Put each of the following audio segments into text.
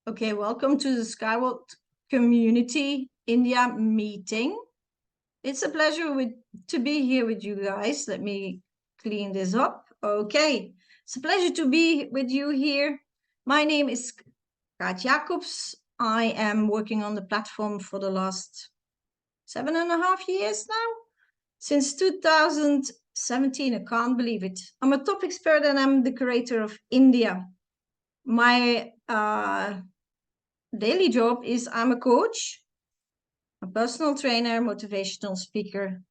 Okay, welcome to the Skyward Community India meeting. It's a pleasure to be here with you guys. Let me clean this up. Okay, it's a pleasure to be with you here. My name is Kaat Jacobs. I am working on the platform for the last 7.5 years now. Since 2017, I can't believe it. I'm a top expert and I'm the curator of India. My daily job is I'm a coach, a personal trainer, motivational speaker,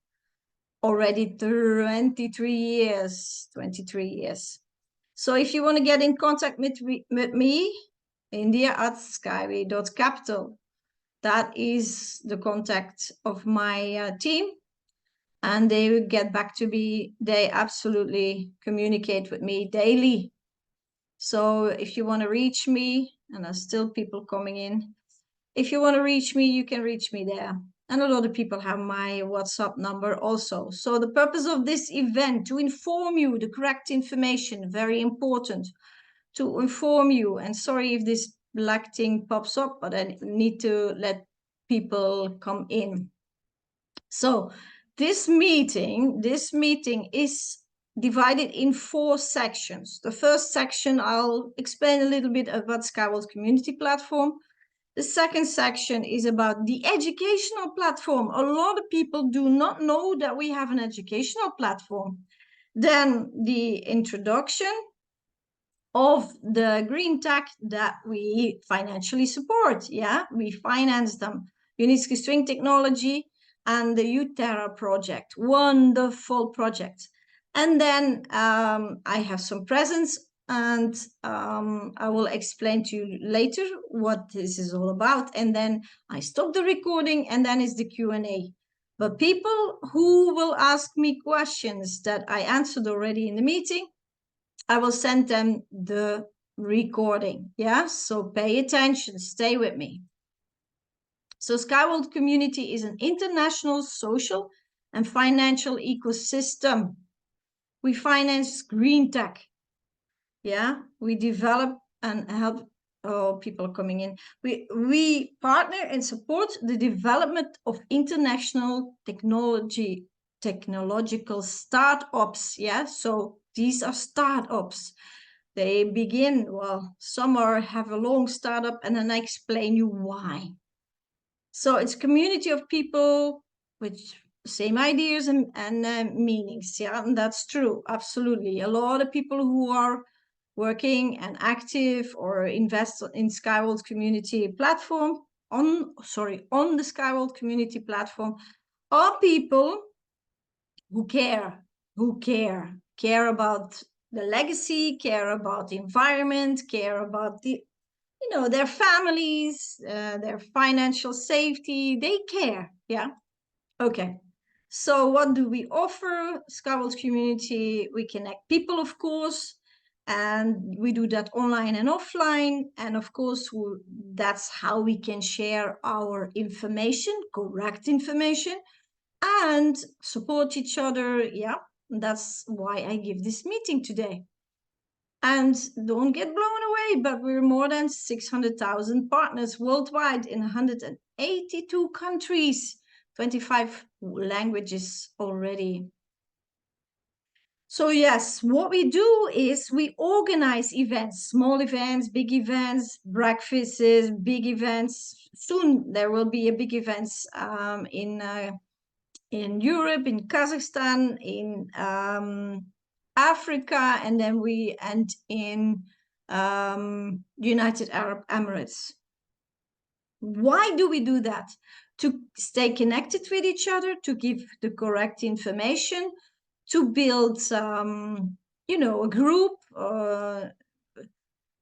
already 23 years. So if you want to get in contact with me, india@skyway.capital. That is the contact of my team. And they will get back to me. They absolutely communicate with me daily. So if you want to reach me, and there's still people coming in, if you want to reach me, you can reach me there. And a lot of people have my WhatsApp number also. So the purpose of this event, to inform you the correct information, very important, to inform you. And sorry if this black thing pops up, but I need to let people come in. So this meeting is divided in 4 sections. The first section, I'll explain a little bit about Skyward Community Platform. The second section is about the educational platform. A lot of people do not know that we have an educational platform. Then the introduction of the green tech that we financially support. Yeah, we finance them. Unitsky String Technology and the uTerra project. Wonderful project. And then I have some presents, and I will explain to you later what this is all about. And then I stop the recording, and then it's the Q&A. But people who will ask me questions that I answered already in the meeting, I will send them the recording. Yeah, so pay attention, stay with me. So Skyward Community is an international social and financial ecosystem. We finance green tech. Yeah, we develop and help. Oh, people are coming in. We partner and support the development of international technological startups. Yeah, so these are startups. They begin, well, some have a long startup, and then I explain you why. So it's a community of people with same ideas and meanings. Yeah, and that's true. Absolutely. A lot of people who are working and active or invest in Skyward Community Platform, on the Skyward Community Platform, are people who care about the legacy, care about the environment, care about their families, their financial safety. They care. Yeah. Okay. So what do we offer? Skyward Community, we connect people, of course, and we do that online and offline. And of course, that's how we can share our information, correct information, and support each other. Yeah, that's why I give this meeting today. And don't get blown away, but we're more than 600,000 partners worldwide in 182 countries, 25 languages already. So yes, what we do is we organize events, small events, big events, breakfasts, big events. Soon there will be a big events in Europe, in Kazakhstan, in Africa, and then we end in United Arab Emirates. Why do we do that? To stay connected with each other, to give the correct information, to build, a group,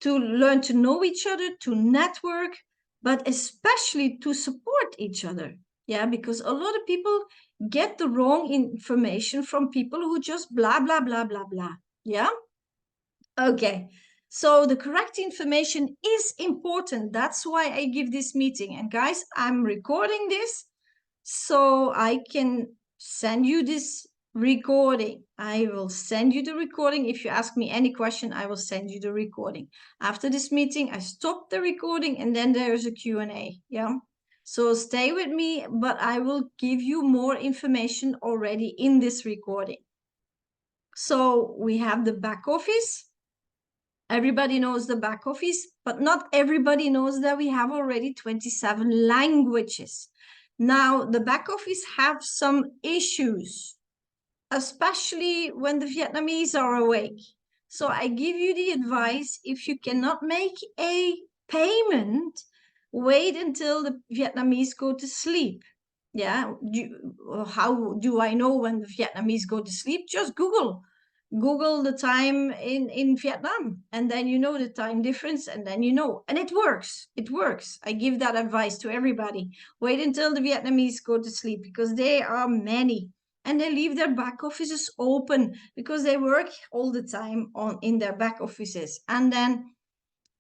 to learn to know each other, to network, but especially to support each other. Yeah, because a lot of people get the wrong information from people who just blah, blah, blah, blah, blah. Yeah? Okay. So the correct information is important. That's why I give this meeting. And guys, I'm recording this so I can send you this recording. I will send you the recording. If you ask me any question, I will send you the recording. After this meeting, I stop the recording and then there's a Q&A. Yeah. So stay with me, but I will give you more information already in this recording. So we have the back office. Everybody knows the back office, but not everybody knows that we have already 27 languages. Now, the back office have some issues, especially when the Vietnamese are awake. So I give you the advice, if you cannot make a payment, wait until the Vietnamese go to sleep. Yeah, how do I know when the Vietnamese go to sleep? Just Google the time in Vietnam, and then you know the time difference, and then you know, and it works. It works. I give that advice to everybody. Wait until the Vietnamese go to sleep, because they are many, and they leave their back offices open because they work all the time in their back offices, and then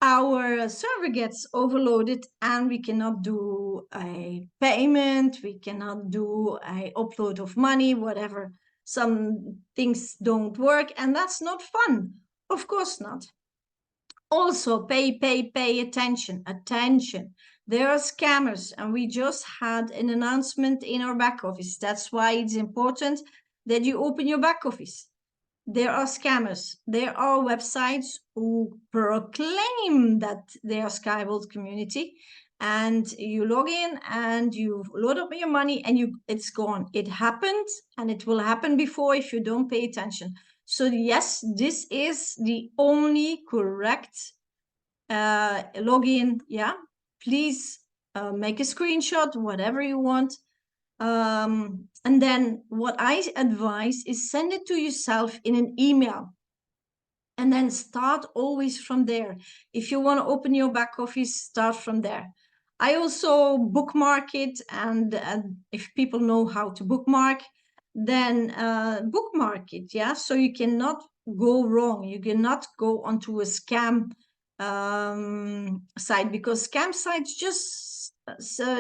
our server gets overloaded and we cannot do a payment, we cannot do a upload of money, whatever. Some things don't work, and that's not fun. Of course not. Also, pay attention. There are scammers, and we just had an announcement in our back office. That's why it's important that you open your back office. There are scammers. There are websites who proclaim that they are Skybolt community, and you log in and you load up your money and it's gone. It happened, and it will happen before if you don't pay attention. So yes, this is the only correct login. Yeah, please make a screenshot, whatever you want. And then what I advise is send it to yourself in an email, and then start always from there. If you want to open your back office, start from there. I also bookmark it, and if people know how to bookmark, then bookmark it. Yeah, so you cannot go wrong. You cannot go onto a scam site, because scam sites just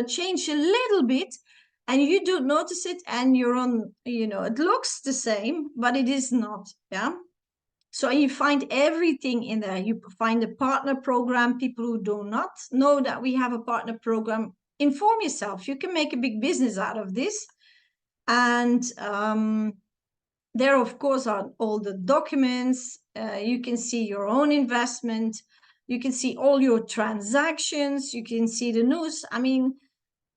change a little bit and you don't notice it, and you're on, it looks the same, but it is not. Yeah. So you find everything in there. You find a partner program. People who do not know that we have a partner program, inform yourself. You can make a big business out of this. And there, of course, are all the documents. You can see your own investment. You can see all your transactions. You can see the news. I mean,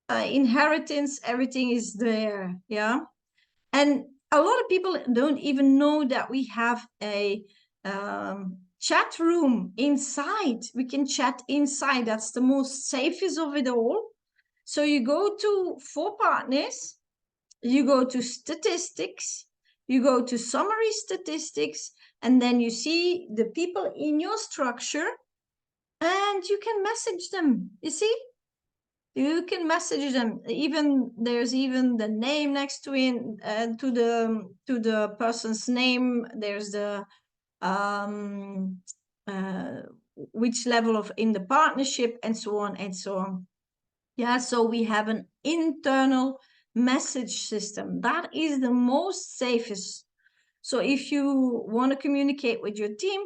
inheritance, everything is there. Yeah. And a lot of people don't even know that we have a chat room inside. We can chat inside. That's the most safest of it all. So you go to For Partners, you go to Statistics, you go to Summary Statistics, and then you see the people in your structure, and you can message them. You see? You can message them. There's even the name next to it, to the person's name. There's the which level of in the partnership, and so on and so on. Yeah, so we have an internal message system that is the most safest. So if you want to communicate with your team,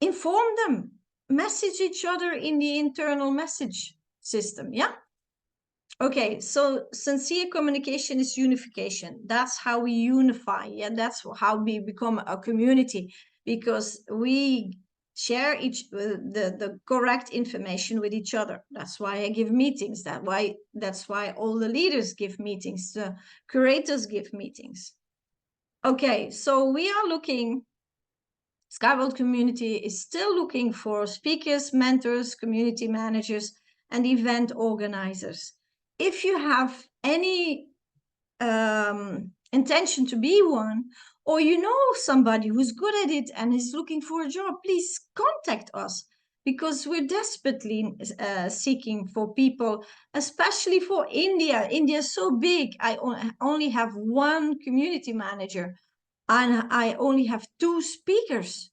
inform them, message each other in the internal message system. Yeah. Okay, so sincere communication is unification. That's how we unify. Yeah, that's how we become a community, because we share the correct information with each other. That's why I give meetings. That's why all the leaders give meetings. The curators give meetings. Okay, so we are looking. Skybolt community is still looking for speakers, mentors, community managers, and event organizers. If you have any intention to be one, or you know somebody who's good at it and is looking for a job, please contact us, because we're desperately seeking for people, especially for India. India is so big. I only have one community manager, and I only have 2 speakers.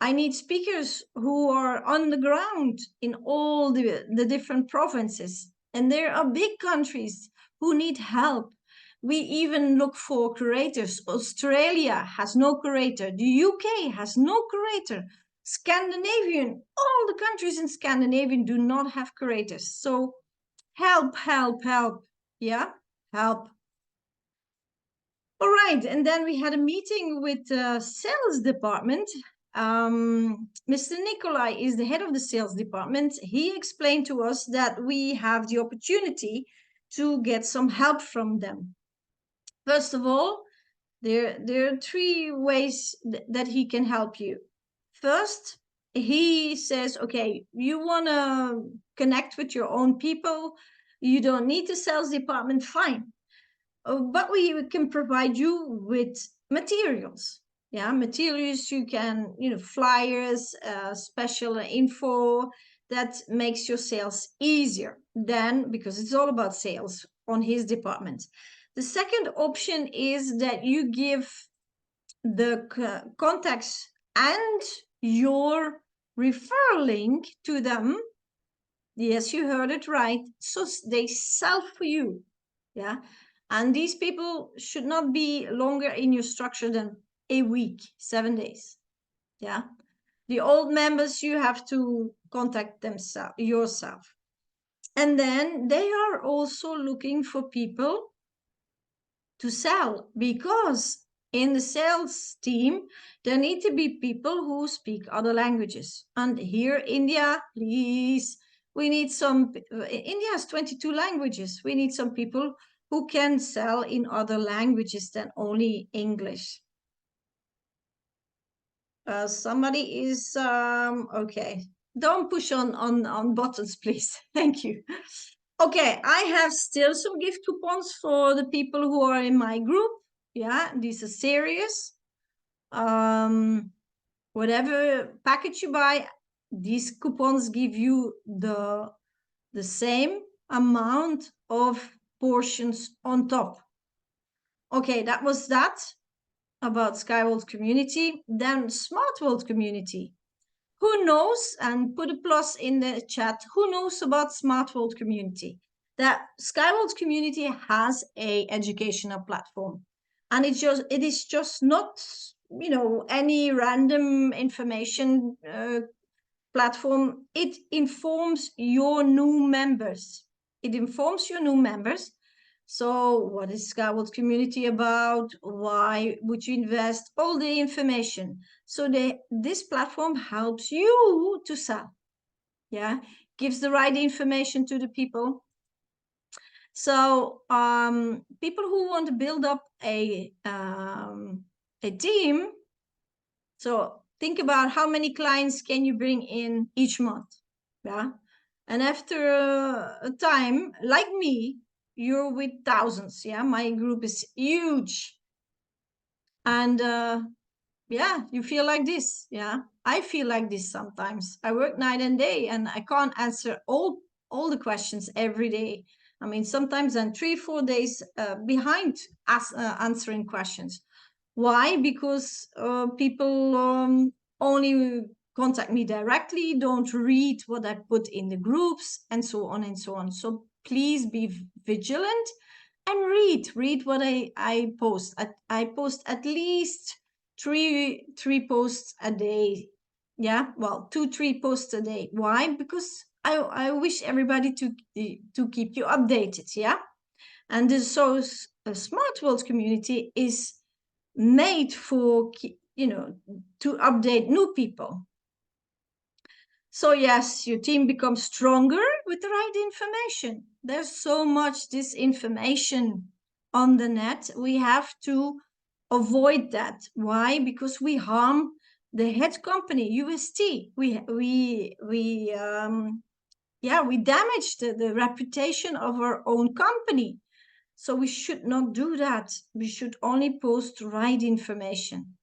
I need speakers who are on the ground in all the different provinces. And there are big countries who need help. We even look for curators. Australia has no curator. The UK has no curator. Scandinavian, all the countries in Scandinavian do not have curators. So help, help, help. Yeah, help. All right, and then we had a meeting with the sales department. Mr. Nikolai is the head of the sales department. He explained to us that we have the opportunity to get some help from them. First of all, there are three ways that he can help you. First, he says, okay, you want to connect with your own people. You don't need the sales department, fine. But we can provide you with materials. Yeah, materials you can, flyers, special info that makes your sales easier. Then, because it's all about sales on his department. The second option is that you give the contacts and your referral link to them. Yes, you heard it right. So they sell for you. Yeah. And these people should not be longer in your structure than a week, 7 days. Yeah. The old members, you have to contact themselves yourself. And then they are also looking for people to sell, because in the sales team, there need to be people who speak other languages. And here, India, please, we need some, India has 22 languages. We need some people who can sell in other languages than only English. Somebody is, okay. Don't push on buttons, please. Thank you. Okay, I have still some gift coupons for the people who are in my group. Yeah, these are serious. Whatever package you buy, these coupons give you the same amount of portions on top. Okay, that was that about Skyworld community. Then Smart World community. Who knows, and put a plus in the chat, who knows about Smart World community? That Skyworld community has a educational platform, and it is just not, any random information platform. It informs your new members. So what is Skyworld community about? Why would you invest? All the information. So this platform helps you to sell. Yeah, gives the right information to the people. So people who want to build up a team. So think about how many clients can you bring in each month. Yeah, and after a time, like me, you're with thousands. Yeah, my group is huge, and yeah, you feel like this. Yeah, I feel like this sometimes. I work night and day, and I can't answer all the questions every day. I mean, sometimes I'm 3-4 days behind answering questions. Why? Because people only contact me directly, don't read what I put in the groups, and so on and so on. So please be vigilant and read what I post. I post at least three posts a day. Yeah, well, 2-3 posts a day. Why? Because I wish everybody to keep you updated. Yeah, and so a Smart World community is made for, to update new people. So yes, your team becomes stronger with the right information. There's so much disinformation on the net. We have to avoid that. Why? Because we harm the head company, UST. We damage the reputation of our own company. So we should not do that. We should only post right information.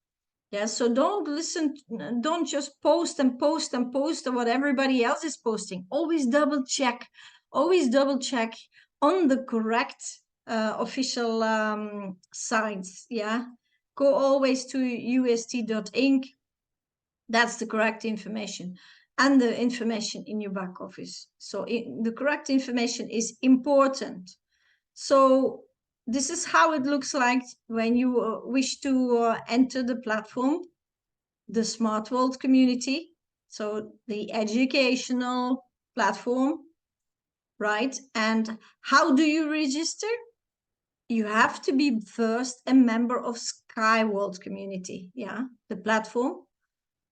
Yeah, so don't just post and post and post what everybody else is posting. Always double check on the correct official sites. Yeah, go always to ust.inc. That's the correct information, and the information in your back office. So the correct information is important. So this is how it looks like when you wish to enter the platform, the Smart World community. So the educational platform, right? And how do you register? You have to be first a member of SkyWorld community, yeah, the platform.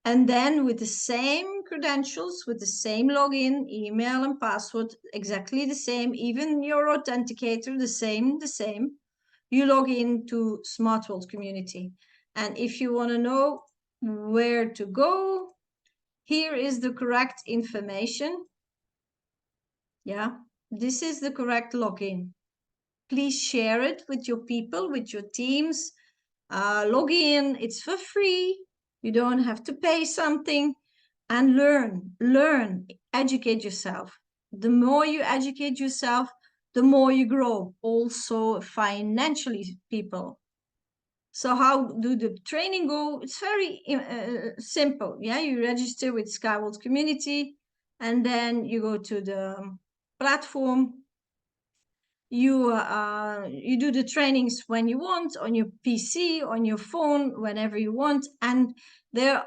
And then with the same credentials, with the same login, email and password, exactly the same, even your authenticator, the same, you log in to Smart World community. And if you want to know where to go, here is the correct information. Yeah, this is the correct login. Please share it with your people, with your teams. Log in, it's for free. You don't have to pay something. And learn, educate yourself. The more you educate yourself, the more you grow, also financially, people. So how do the training go? It's very simple. Yeah, you register with SkyWorld community, and then you go to the platform. You do the trainings when you want, on your PC, on your phone, whenever you want, and there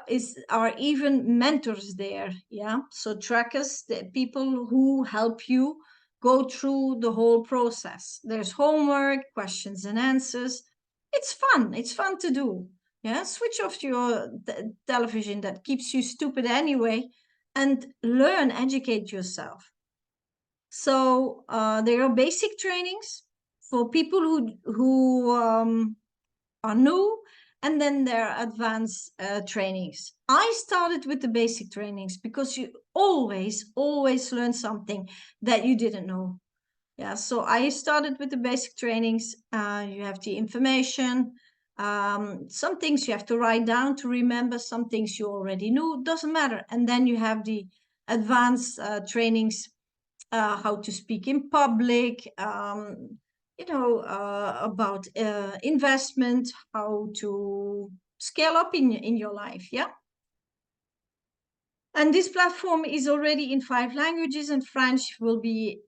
are even mentors there. Yeah, so trackers, the people who help you go through the whole process. There's homework, questions and answers. It's fun to do. Yeah, switch off your television that keeps you stupid anyway, and learn, educate yourself. So there are basic trainings for people who are new, and then there are advanced trainings. I started with the basic trainings because you always learn something that you didn't know. Yeah, so I started with the basic trainings. You have the information. Some things you have to write down to remember. Some things you already knew. Doesn't matter. And then you have the advanced trainings, how to speak in public, about investment, how to scale up in your life. Yeah. And this platform is already in 5 languages, and French will be,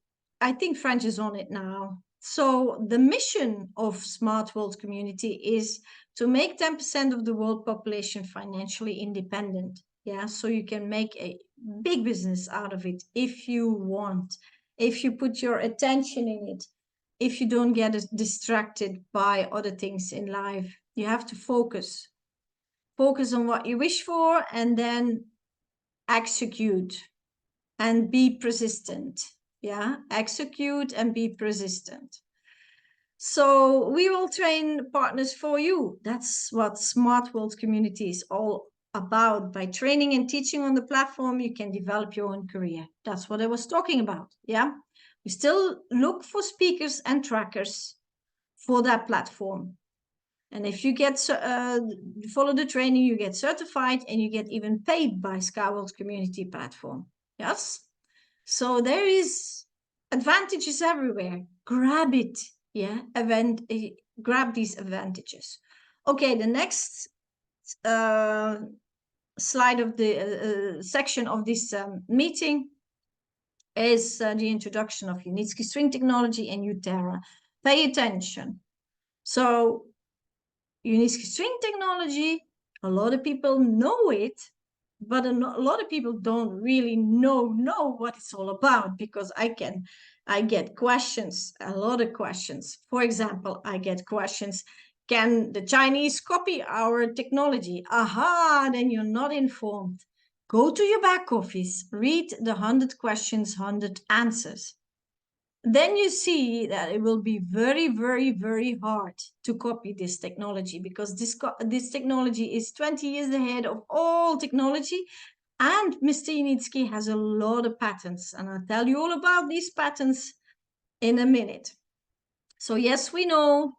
I think French is on it now. So the mission of Smart World Community is to make 10% of the world population financially independent. Yeah, so you can make a big business out of it if you want, if you put your attention in it, if you don't get distracted by other things in life. You have to focus on what you wish for, and then execute and be persistent. Yeah, execute and be persistent. So we will train partners for you. That's what Smart World Community is all about. By training and teaching on the platform, you can develop your own career. That's what I was talking about. Yeah, we still look for speakers and trackers for that platform. And if you get follow the training, you get certified, and you get even paid by SkyWorld Community Platform. Yes. So there is advantages everywhere. Grab it. Yeah. Grab these advantages. Okay. The next slide of the section of this meeting is the introduction of Unitsky String Technology and uTerra. Pay attention. So Unitsky String Technology, a lot of people know it, but a lot of people don't really know what it's all about, because I get questions, a lot of questions. For example, I get questions, can the Chinese copy our technology? Aha, then you're not informed. Go to your back office, read the 100 questions, 100 answers. Then you see that it will be very hard to copy this technology, because this technology is 20 years ahead of all technology, and Mr. Unitsky has a lot of patents, and I'll tell you all about these patents in a minute. So yes, we know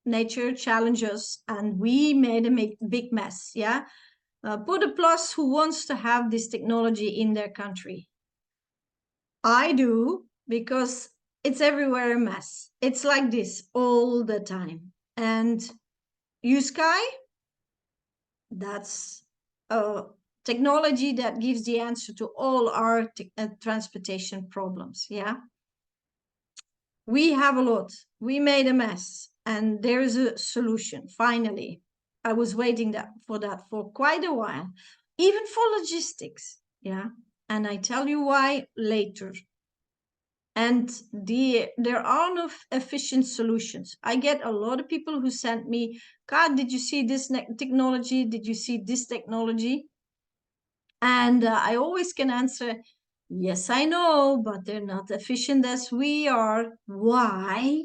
nature challenges, and we made a big mess. Yeah, put a plus who wants to have this technology in their country. I do, because it's everywhere a mess. It's like this all the time. And uSky, that's a technology that gives the answer to all our transportation problems. Yeah. We have a lot. We made a mess, and there is a solution. Finally, I was waiting for that for quite a while, even for logistics. Yeah, and I tell you why later. And there are no efficient solutions. I get a lot of people who send me, "God, did you see this technology? Did you see this technology?" And I always can answer, yes, I know, but they're not efficient as we are. Why?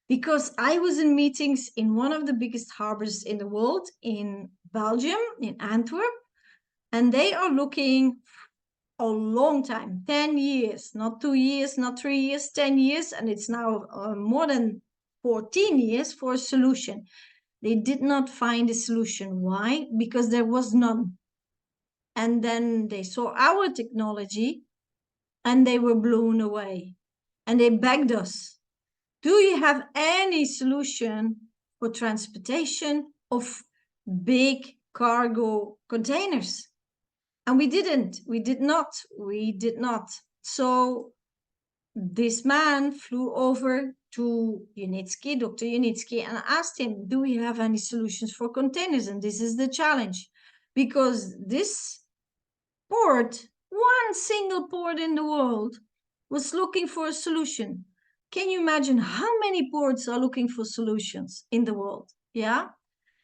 Because I was in meetings in one of the biggest harbors in the world, in Belgium, in Antwerp, and they are looking a long time, 10 years, not 2 years, not 3 years, 10 years, and it's now more than 14 years for a solution. They did not find a solution. Why? Because there was none. And then they saw our technology and they were blown away. And they begged us, do you have any solution for transportation of big cargo containers? And we didn't. We did not. We did not. So this man flew over to Unitsky, Dr. Unitsky, and asked him, do we have any solutions for containers? And this is the challenge, because this port, one single port in the world, was looking for a solution. Can you imagine how many ports are looking for solutions in the world? Yeah.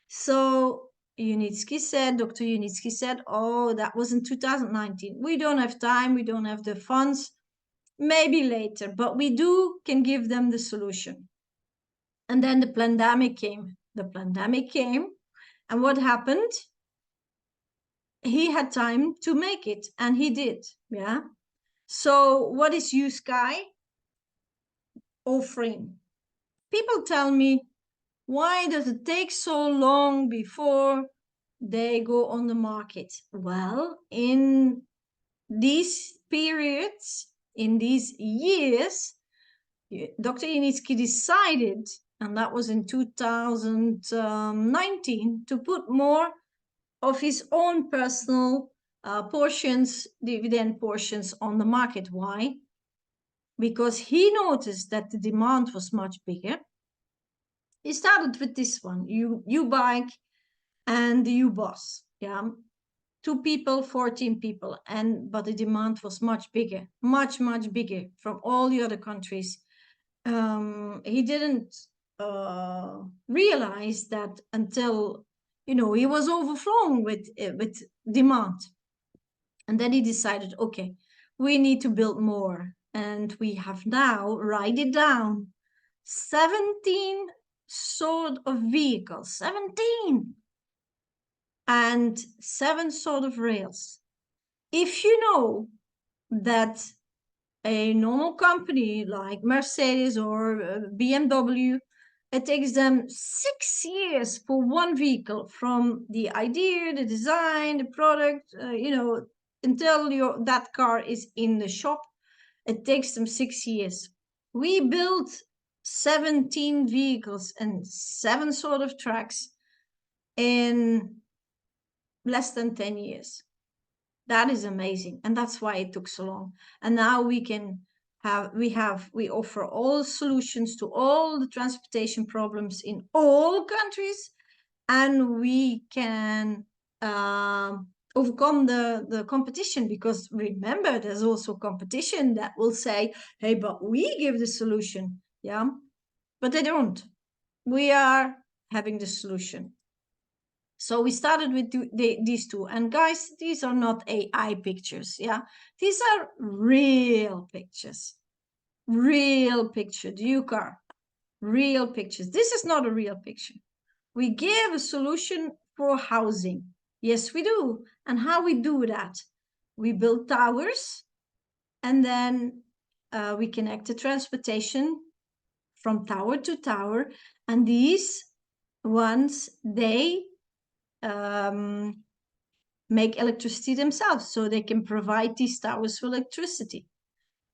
So Dr. Unitsky said, oh, that was in 2019. We don't have time. We don't have the funds. Maybe later, but we can give them the solution. And then the pandemic came. The pandemic came. And what happened? He had time to make it, and he did. Yeah. So what is uSky offering? People tell me, why does it take so long before they go on the market? Well, in these periods, in these years, Dr. Unitsky decided, and that was in 2019, to put more of his own personal portions, dividend portions on the market. Why? Because he noticed that the demand was much bigger. He started with this one, U-Bike and the U-Boss. Yeah, 2 people, 14 people, but the demand was much bigger, much bigger from all the other countries. He didn't realize that until he was overflowing with demand, and then he decided, okay, we need to build more, and we have now, write it down, 17 sort of vehicles, 17, and 7 sort of rails. If you know that a normal company like Mercedes or BMW, it takes them 6 years for one vehicle, from the idea, the design, the product, until that car is in the shop. It takes them 6 years. We built 17 vehicles and 7 sort of tracks in less than 10 years. That is amazing, and that's why it took so long. And now we offer all solutions to all the transportation problems in all countries, and we can overcome the competition, because remember, there's also competition that will say, hey, but we give the solution. Yeah, but they don't. We are having the solution. So we started with these 2. And guys, these are not AI pictures. Yeah, these are real pictures. Real picture, the UCAR. Real pictures. This is not a real picture. We give a solution for housing. Yes, we do. And how we do that? We build towers, and then we connect the transportation from tower to tower. And these ones, they make electricity themselves, so they can provide these towers with electricity.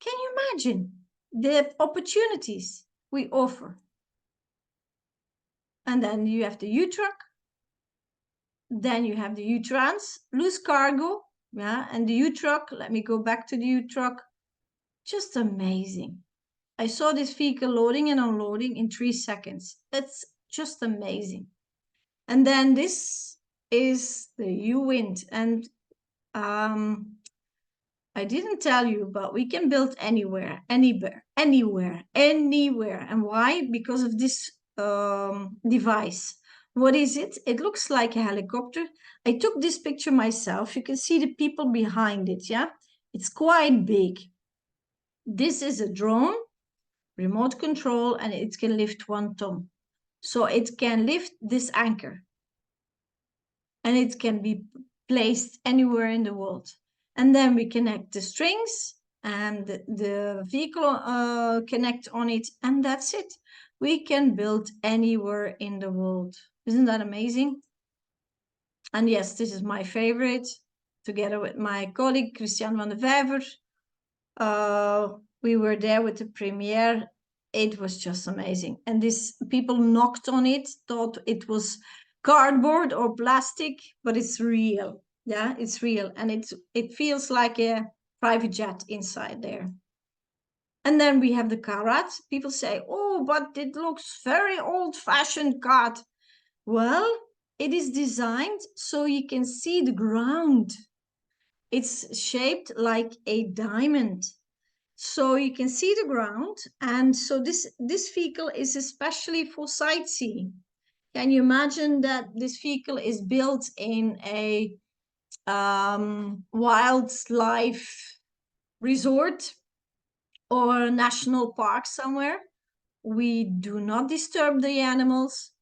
Can you imagine the opportunities we offer? And then you have the U-Truck, then you have the U-Trans, loose cargo, yeah, and the U-Truck. Let me go back to the U-Truck. Just amazing. I saw this vehicle loading and unloading in 3 seconds. It's just amazing. And then this is the U-Wind. And I didn't tell you, but we can build anywhere, anywhere, anywhere, anywhere. And why? Because of this device. What is it? It looks like a helicopter. I took this picture myself. You can see the people behind it, yeah? It's quite big. This is a drone, remote control, and it can lift 1 ton. So it can lift this anchor. And it can be placed anywhere in the world. And then we connect the strings and the vehicle connect on it, and that's it. We can build anywhere in the world. Isn't that amazing? And yes, this is my favorite, together with my colleague Christian van de Vijver. We were there with the premiere. It was just amazing. And these people knocked on it, thought it was cardboard or plastic, but it's real. Yeah, it's real. And it feels like a private jet inside there. And then we have the Kaat. People say, oh, but it looks very old-fashioned Kaat. Well, it is designed so you can see the ground. It's shaped like a diamond. So you can see the ground. And so this vehicle is especially for sightseeing. Can you imagine that this vehicle is built in a wildlife resort or national park somewhere? We do not disturb the animals,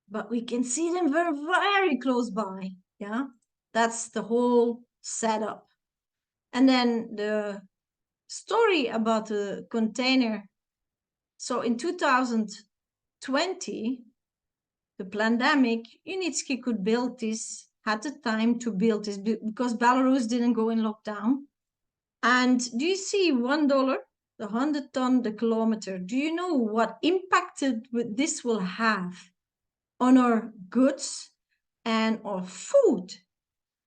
but we can see them very, very close by. Yeah, that's the whole setup. And then the story about the container. So in 2020, the pandemic, Unitsky could build this, had the time to build this because Belarus didn't go in lockdown. And do you see $1, the 100 ton, the kilometer? Do you know what impact this will have on our goods and our food?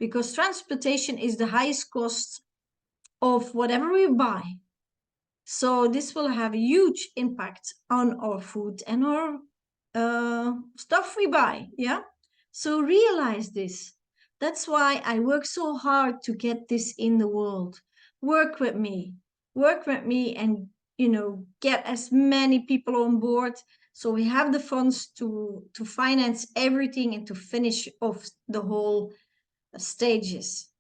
Because transportation is the highest cost of whatever we buy. So this will have a huge impact on our food and our stuff we buy. Yeah. So realize this. That's why I work so hard to get this in the world. Work with me, and get as many people on board. So we have the funds to finance everything and to finish off the whole stages.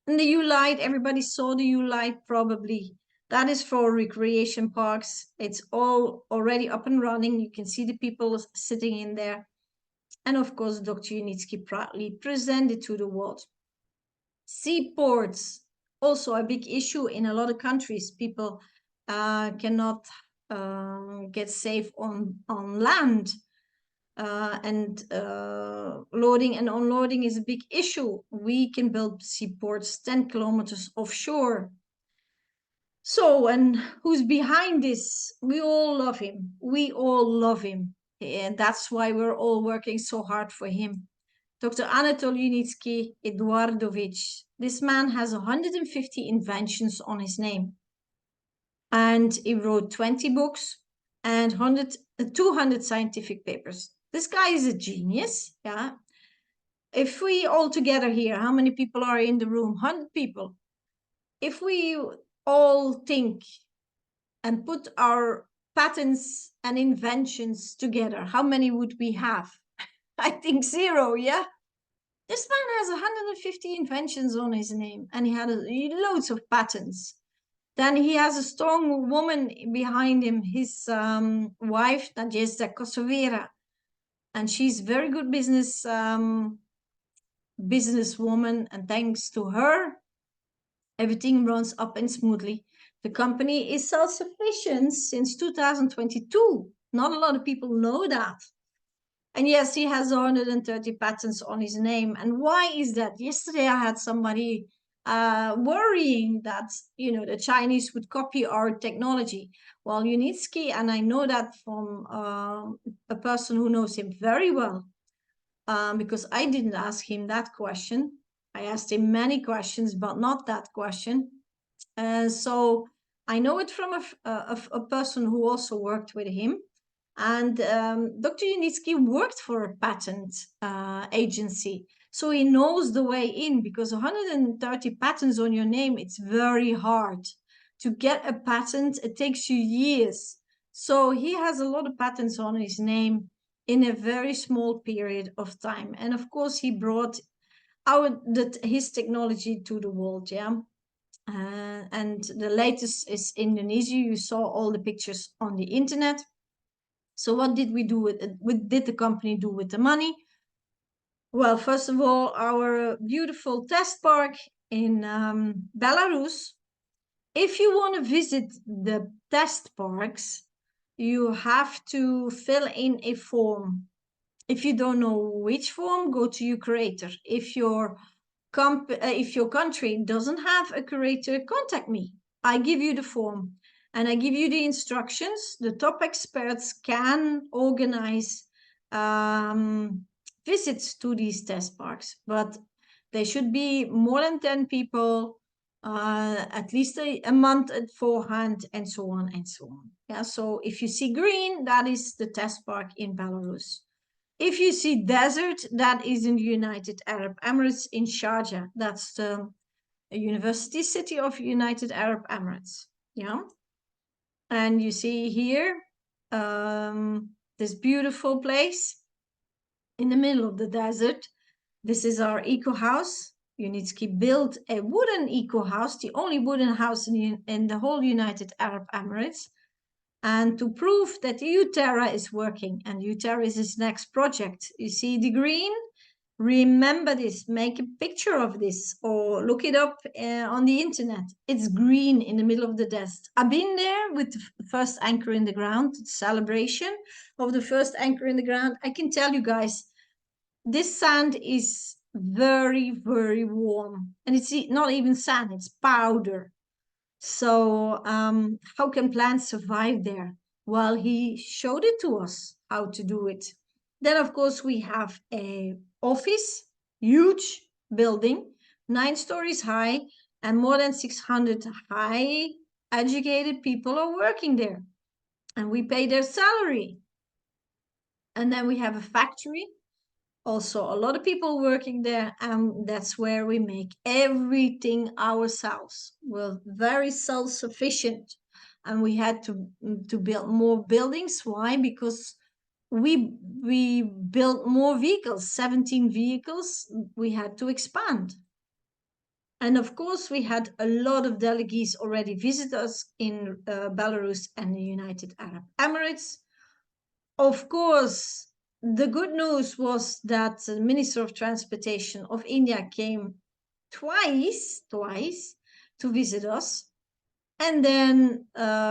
And the U-Light, everybody saw the U-Light probably. That is for recreation parks. It's all already up and running. You can see the people sitting in there. And of course, Dr. Unitsky proudly presented to the world. Seaports, also a big issue in a lot of countries. People cannot get safe on land. Loading and unloading is a big issue. We can build seaports 10 kilometers offshore. So, and who's behind this? We all love him. We all love him. And that's why we're all working so hard for him. Dr. Anatol Unitsky Eduardovich. This man has 150 inventions on his name. And he wrote 20 books and 200 scientific papers. This guy is a genius, yeah. If we all together here, how many people are in the room? 100 people. If we all think and put our patents and inventions together, how many would we have? I think 0, yeah? This man has 150 inventions on his name, and he had loads of patents. Then he has a strong woman behind him, his wife, Nadezhda Kosovera. And she's very good businesswoman, and thanks to her, everything runs up and smoothly. The company is self-sufficient since 2022. Not a lot of people know that. And yes, he has 130 patents on his name. And why is that? Yesterday I had somebody worrying that, the Chinese would copy our technology. Well, Unitsky, and I know that from a person who knows him very well, because I didn't ask him that question. I asked him many questions, but not that question. So I know it from a person who also worked with him. And Dr. Unitsky worked for a patent agency. So he knows the way in, because 130 patents on your name, it's very hard. To get a patent, it takes you years. So he has a lot of patents on his name in a very small period of time. And of course, he brought his technology to the world, yeah. And the latest is Indonesia. You saw all the pictures on the internet. So what did we do with it? What did the company do with the money? Well, first of all, our beautiful test park in Belarus. If you want to visit the test parks, you have to fill in a form. If you don't know which form, go to your curator. If your country doesn't have a curator, contact me. I give you the form and I give you the instructions. The top experts can organize visits to these test parks, but they should be more than 10 people, at least a month beforehand, and so on and so on. Yeah, so if you see green, that is the test park in Belarus. If you see desert, that is in the United Arab Emirates in Sharjah. That's the university city of United Arab Emirates. Yeah. And you see here this beautiful place in the middle of the desert. This is our eco house. Unitsky built a wooden eco house, the only wooden house in the whole United Arab Emirates. And to prove that uTerra is working, and uTerra is his next project. You see the green? Remember this, make a picture of this or look it up on the internet. It's green in the middle of the desert. I've been there with the first anchor in the ground, the celebration of the first anchor in the ground. I can tell you guys, this sand is very, very warm. And it's not even sand, it's powder. So how can plants survive there? Well, he showed it to us how to do it. Then, of course, we have a office, huge building, 9 stories high, and more than 600 high educated people are working there. And we pay their salary. And then we have a factory, also a lot of people working there, and that's where we make everything ourselves. We're very self-sufficient, and we had to build more buildings. Why? Because we built more vehicles, 17 vehicles. We had to expand. And of course, we had a lot of delegates already visit us in Belarus and the United Arab Emirates. Of course, the good news was that the Minister of Transportation of India came twice to visit us. And then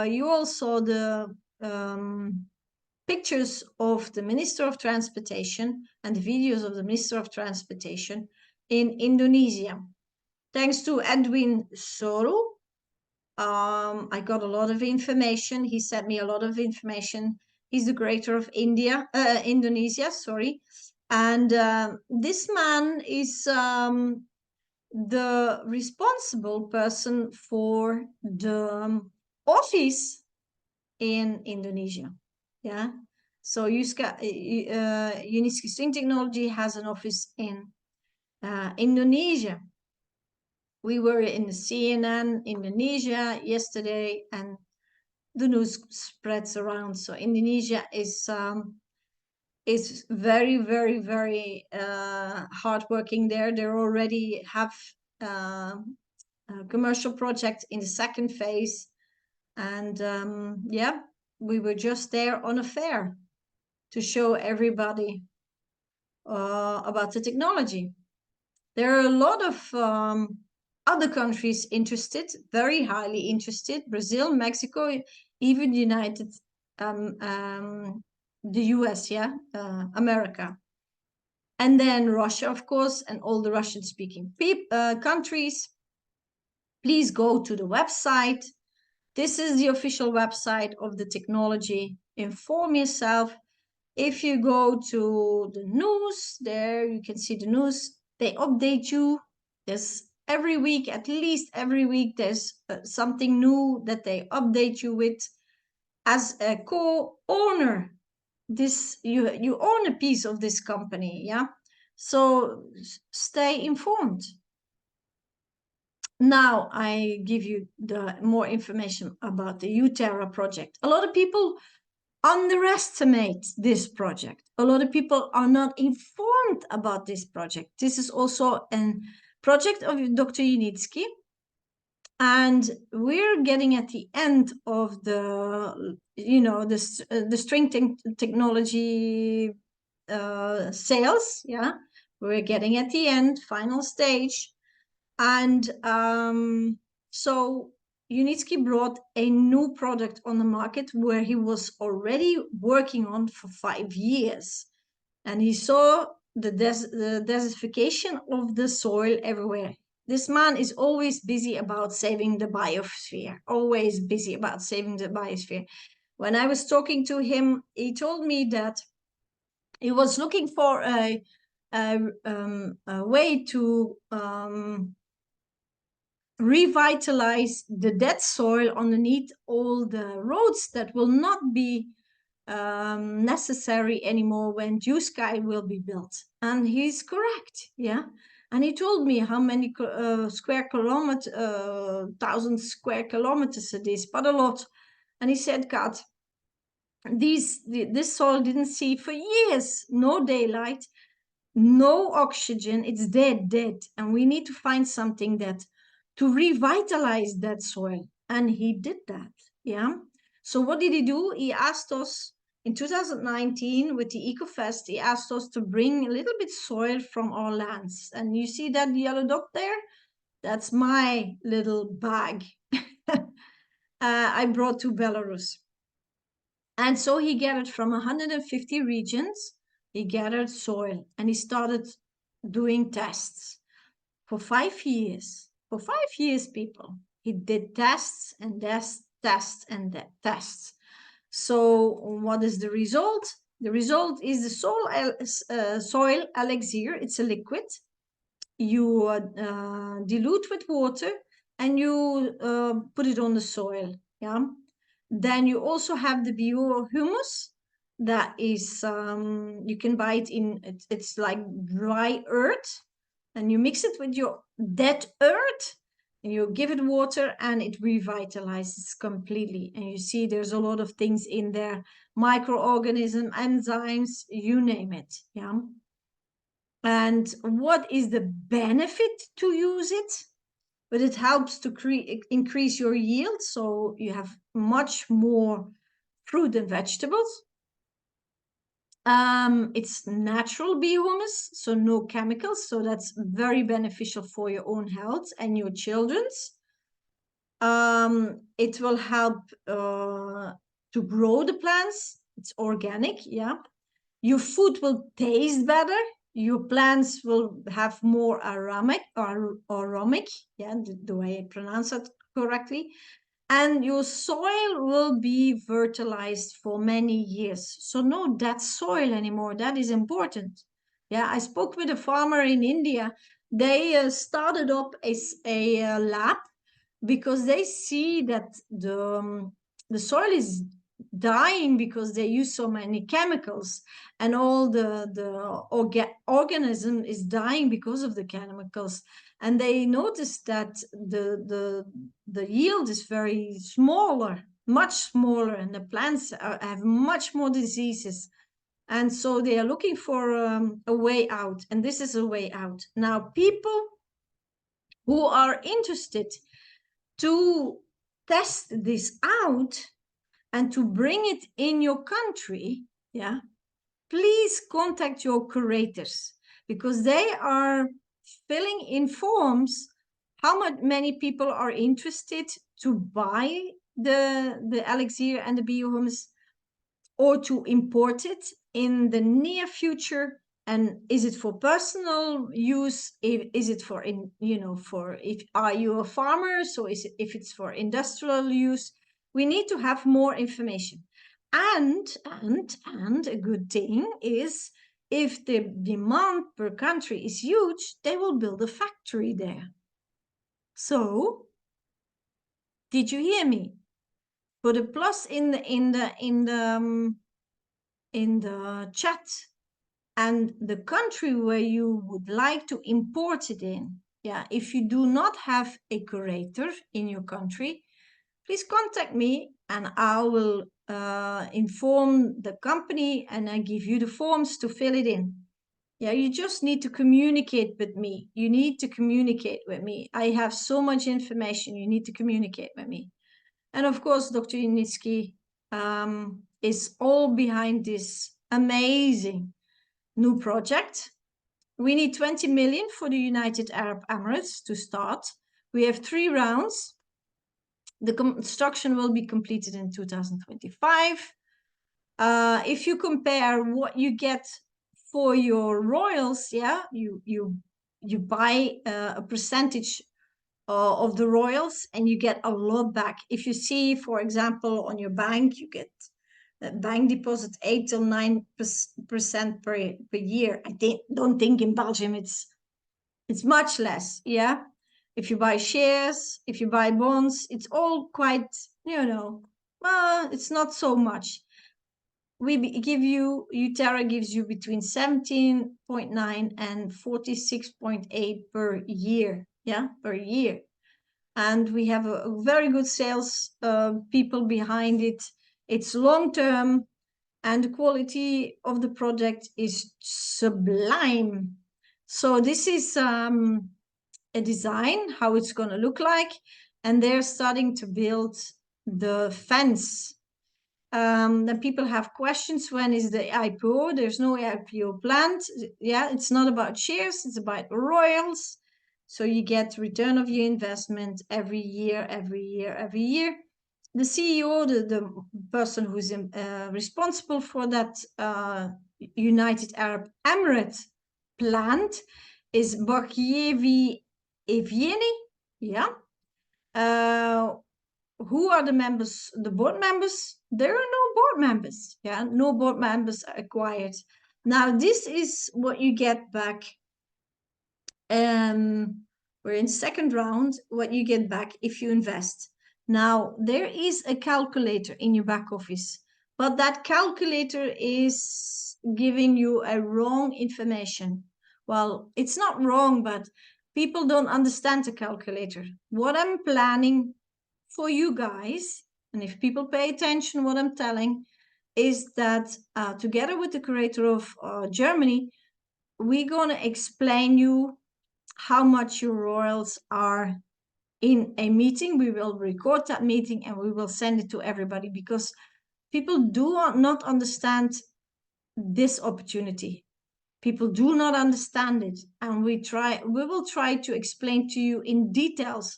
you all saw the pictures of the Minister of Transportation and the videos of the Minister of Transportation in Indonesia. Thanks to Edwin Soru, I got a lot of information. He sent me a lot of information. He's the creator of Indonesia, sorry. And this man is the responsible person for the office in Indonesia. Yeah. So Unitsky String Technology has an office in Indonesia. We were in the CNN Indonesia yesterday, and the news spreads around. So Indonesia is very, very, very hardworking there. They already have a commercial project in the second phase. And yeah, we were just there on a fair to show everybody about the technology. There are a lot of other countries interested, very highly interested. Brazil, Mexico, even the US, yeah, America. And then Russia, of course, and all the Russian-speaking countries. Please go to the website. This is the official website of the technology. Inform yourself. If you go to the news, there you can see the news. They update you. There's every week, at least every week, there's something new that they update you with. As a co-owner, you own a piece of this company, yeah? So stay informed. Now I give you the more information about the uTerra project. A lot of people underestimate this project. A lot of people are not informed about this project. This is also a project of Dr. Unitsky, and we're getting at the end of the, you know, the string technology sales. Yeah, we're getting at the end, final stage, and so Unitsky brought a new product on the market where he was already working on for 5 years, and he saw the desertification of the soil everywhere. This man is always busy about saving the biosphere, always busy about saving the biosphere. When I was talking to him, he told me that he was looking for a way to revitalize the dead soil underneath all the roads that will not be necessary anymore when Sky will be built. And he's correct, yeah. And he told me how many square kilometers, 1,000 square kilometers it is, but a lot. And he said, Kaat, this soil didn't see for years, no daylight, no oxygen, it's dead. And we need to find something that to revitalize that soil. And he did that, yeah. So what did he do? He asked us in 2019 with the EcoFest, he asked us to bring a little bit soil from our lands. And you see that yellow dot there? That's my little bag I brought to Belarus. And so he gathered from 150 regions, he gathered soil, and he started doing tests for 5 years. For 5 years, people, he did tests and tests and tests. So what is the result? The result is the soil elixir. It's a liquid. You dilute with water and you put it on the soil. Yeah. Then you also have the biohumus. That is, you can buy it in, it's like dry earth, and you mix it with your dead earth and you give it water and it revitalizes completely. And you see there's a lot of things in there, microorganisms, enzymes, you name it. Yeah. And what is the benefit to use it? But it helps to increase your yield, so you have much more fruit and vegetables. It's natural biohumus, so no chemicals, so that's very beneficial for your own health and your children's. It will help to grow the plants. It's organic, yeah. Your food will taste better. Your plants will have more aromatic, yeah, the way I pronounce it correctly. And your soil will be fertilized for many years. So no dead soil anymore. That is important. Yeah, I spoke with a farmer in India. They started up a lab because they see that the soil is dying because they use so many chemicals, and all the organism is dying because of the chemicals. And they noticed that the yield is very smaller, much smaller, and the plants have much more diseases. And so they are looking for a way out, and this is a way out. Now, people who are interested to test this out and to bring it in your country, yeah, please contact your curators, because they are filling in forms how many people are interested to buy the elixir and the biohumus, or to import it in the near future. And is it for personal use? Is it for for, if are you a farmer? So if it's for industrial use? We need to have more information. And a good thing is, if the demand per country is huge, they will build a factory there. So, did you hear me? Put a plus in the chat and the country where you would like to import it in. Yeah, if you do not have a curator in your country, please contact me and I will inform the company and I give you the forms to fill it in. Yeah, you just need to communicate with me. You need to communicate with me. I have so much information. You need to communicate with me. And of course, Dr. Unitsky is all behind this amazing new project. We need 20 million for the United Arab Emirates to start. We have 3 rounds. The construction will be completed in 2025. If you compare what you get for your royals, yeah, you buy a percentage of the royals and you get a lot back. If you see, for example, on your bank, you get a bank deposit 8 to 9% per year. I don't think in Belgium it's much less, yeah. If you buy shares, if you buy bonds, it's all quite, well, it's not so much. We give you, uTerra gives you between 17.9 and 46.8 per year, yeah, per year. And we have a very good sales people behind it. It's long-term and the quality of the project is sublime. So this is a design, how it's going to look like. And they're starting to build the fence. Then people have questions, when is the IPO? There's no IPO planned. Yeah, it's not about shares, it's about royals. So you get return of your investment every year, every year, every year. The CEO, the person who's responsible for that United Arab Emirates plant is Bakievi Evieni. Yeah. Who are the members, the board members? There are no board members. Yeah, no board members acquired. Now, this is what you get back. We're in second round, what you get back if you invest. Now, there is a calculator in your back office, but that calculator is giving you a wrong information. Well, it's not wrong, but people don't understand the calculator. What I'm planning for you guys, and if people pay attention what I'm telling, is that together with the curator of Germany, we're going to explain you how much your royals are in a meeting. We will record that meeting and we will send it to everybody, because people do not understand this opportunity. People do not understand it, and we will try to explain to you in details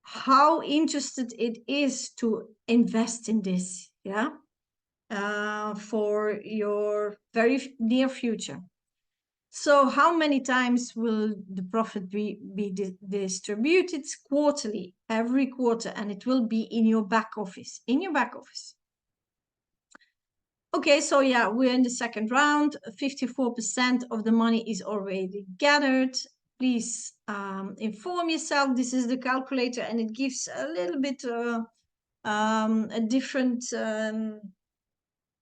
how interested it is to invest in this, yeah, for your very near future. So how many times will the profit be distributed? Quarterly, every quarter, and it will be in your back office, Okay, so yeah, we're in the second round. 54% of the money is already gathered. Please inform yourself. This is the calculator, and it gives a little bit a different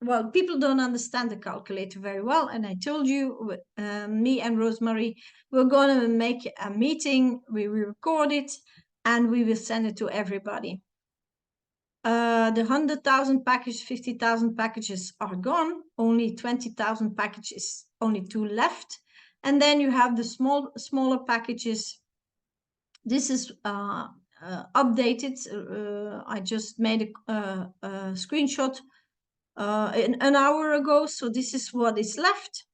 well, people don't understand the calculator very well, and I told you, me and Rosemary, we're going to make a meeting, we will record it, and we will send it to everybody. The 100,000 packages, 50,000 packages are gone, only 20,000 packages, only 2 left. And then you have the smaller packages. This is updated. I just made a screenshot an hour ago, so this is what is left.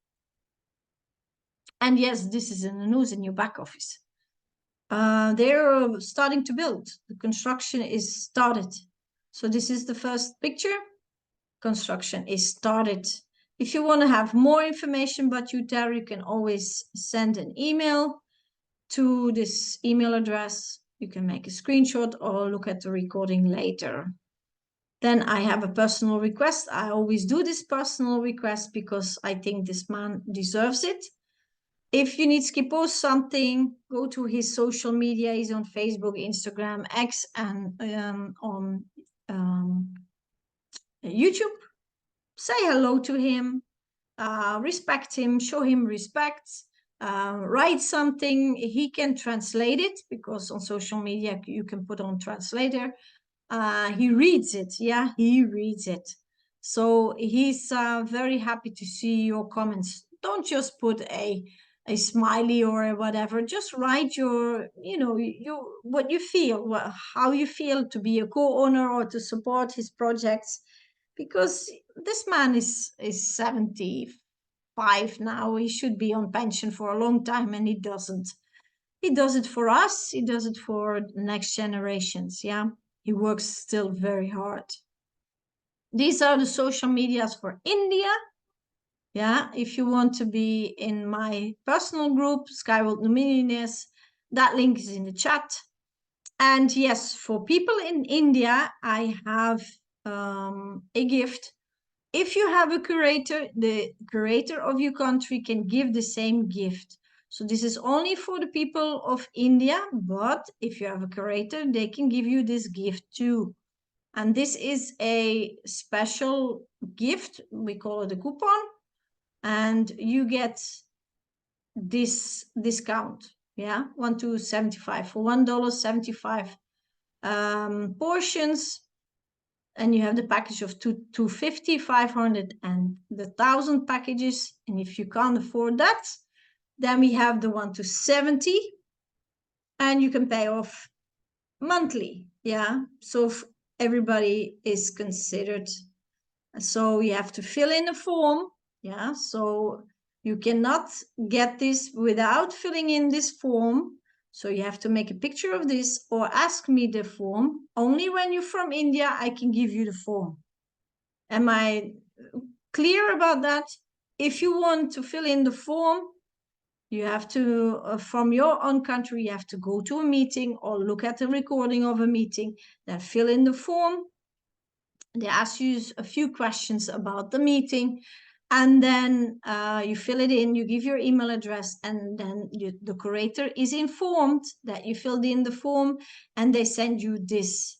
And yes, this is in the news in your back office. They're starting to build. The construction is started. So this is the first picture. Construction is started. If you want to have more information about uTerra, you can always send an email to this email address. You can make a screenshot or look at the recording later. Then I have a personal request. I always do this personal request because I think this man deserves it. If Unitsky posts something, go to his social media. He's on Facebook, Instagram, X, and on YouTube. Say hello to him, respect him, show him respect, write something. He can translate it, because on social media you can put on translator. He reads it. Yeah, he reads it. So he's very happy to see your comments. Don't just put a smiley or whatever. Just write your, what you feel, how you feel to be a co-owner or to support his projects, because this man is 75 now. He should be on pension for a long time, and he doesn't. He does it for us. He does it for the next generations. Yeah, he works still very hard. These are the social medias for India. Yeah, if you want to be in my personal group, Skyworld Millionaires, that link is in the chat. And yes, for people in India, I have a gift. If you have a curator, the curator of your country can give the same gift. So this is only for the people of India, but if you have a curator, they can give you this gift too. And this is a special gift. We call it a coupon. And you get this discount. Yeah, 1 to 75 for $1.75 portions. And you have the package of 250, 500, and the 1,000 packages. And if you can't afford that, then we have the 1 to 70, and you can pay off monthly. Yeah, so everybody is considered. So you have to fill in a form. Yeah, so you cannot get this without filling in this form. So you have to make a picture of this or ask me the form. Only when you're from India, I can give you the form. Am I clear about that? If you want to fill in the form, you have to, from your own country, you have to go to a meeting or look at the recording of a meeting, then fill in the form. They ask you a few questions about the meeting, and then you fill it in, you give your email address, and then the curator is informed that you filled in the form, and they send you this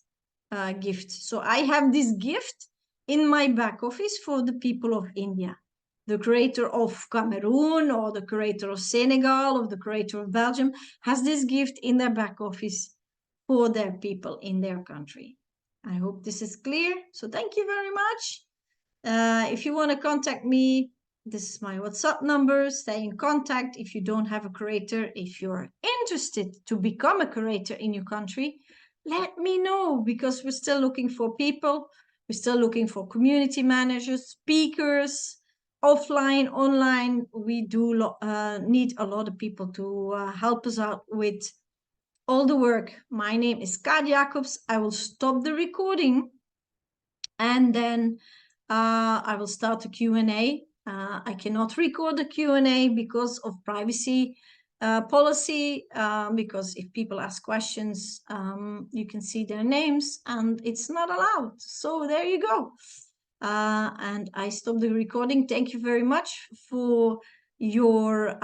gift. So I have this gift in my back office for the people of India. The curator of Cameroon or the curator of Senegal or the curator of Belgium has this gift in their back office for their people in their country. I hope this is clear. So thank you very much. If you want to contact me, this is my WhatsApp number. Stay in contact. If you don't have a curator, if you're interested to become a curator in your country, let me know, because we're still looking for people. We're still looking for community managers, speakers, offline, online. We do need a lot of people to help us out with all the work. My name is Kaat Jacobs. I will stop the recording, and then I will start the Q&A. I cannot record the Q&A because of privacy policy, because if people ask questions, you can see their names, and it's not allowed. So there you go. And I stop the recording. Thank you very much for your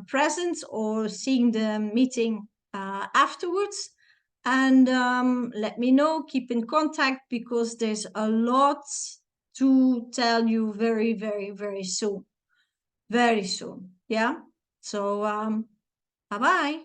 presence or seeing the meeting afterwards. And let me know, keep in contact, because there's a lot to tell you very, very, very soon. Very soon. Yeah. So bye-bye.